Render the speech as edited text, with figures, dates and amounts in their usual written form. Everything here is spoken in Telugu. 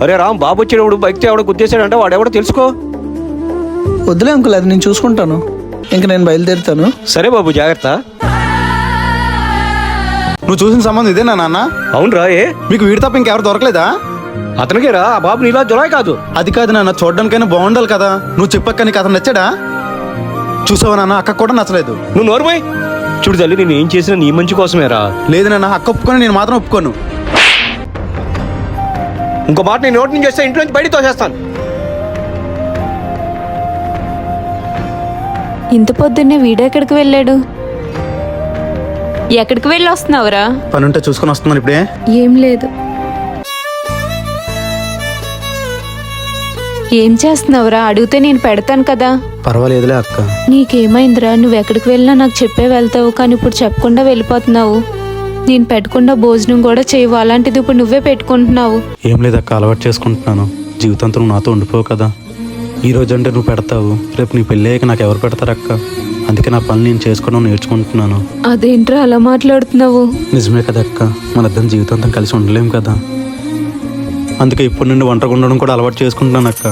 అరే రామ్, బాబు వచ్చేటప్పుడు బైక్ ఎవడో గుద్దేశాడంటే వాడెవడో తెలుసుకో. వద్దులే అంకుల్, అది నేను చూసుకుంటాను. ఇంక నేను బయలుదేరుతాను. సరే బాబు, జాగ్రత్త. నువ్వు చూసిన సంబంధం ఇదేనా నాన్న? అవునరా, ఏ మీకు వీడి తప్ప ఇంకెవరు దొరకలేదా? అతనికే రా, ఆ బాబు నీలా జులాయి కాదు. అది కాదు నాన్న, చూడడానికైనా బాగుండాలి కదా. నువ్వు చెప్పక్క నీకు అతను నచ్చాడా? చూసావా నాన్న, అక్క కూడా నచ్చలేదు. నువ్వు నోరుమోయ్. చూడు తల్లి, నేను ఏం చేసినా నీ మంచి కోసమేరా. లేదు నాన్న, అక్క ఒప్పుకొని నేను మాత్రం ఒప్పుకోను. ఇంకో మాట నేను నోటి నుంచి చేస్తే ఇంట్లో నుంచి బయట తోసేస్తాను. ఇంత పొద్దున్నే వీడెక్కడికి వెళ్ళాడు? ఎక్కడికి వెళ్ళి వస్తున్నావురా? పని ఉంటే చూసుకొని వస్తున్నాను ఇప్పుడే. ఏం లేదు. ఏం చేస్తున్నావురా? అడిగితే నేను పెడతాను కదా. పర్వాలేదులే అక్క. నీకేమైందిరా? నువ్వు ఎక్కడికి వెళ్ళినా నాకు చెప్పే వెళ్తావు, కానీ ఇప్పుడు చెప్పకుండా వెళ్ళిపోతున్నావు. నేను పెట్టకుండా భోజనం కూడా చేయవు, అలాంటిది ఇప్పుడు నువ్వే పెట్టుకుంటున్నావు. ఏం లేదక్క, అలవాటు చేసుకుంటున్నాను. జీవితాంతం నువ్వు నాతో ఉండిపోవు కదా. ఈ రోజు అంటే నువ్వు పెడతావు, రేపు నీ పెళ్ళి అయ్యాక నాకు ఎవరు పెడతారక్క? అందుకే నా పని నేను చేసుకోవడం నేర్చుకుంటున్నాను. అదేంట్రా అలా మాట్లాడుతున్నావు? నిజమే కదక్క, మన ఇద్దరం జీవితాంతం కలిసి ఉండలేం కదా. అందుకే ఇప్పుడు నుండి ఒంటరిగా ఉండడం కూడా అలవాటు చేసుకుంటున్నాను అక్క.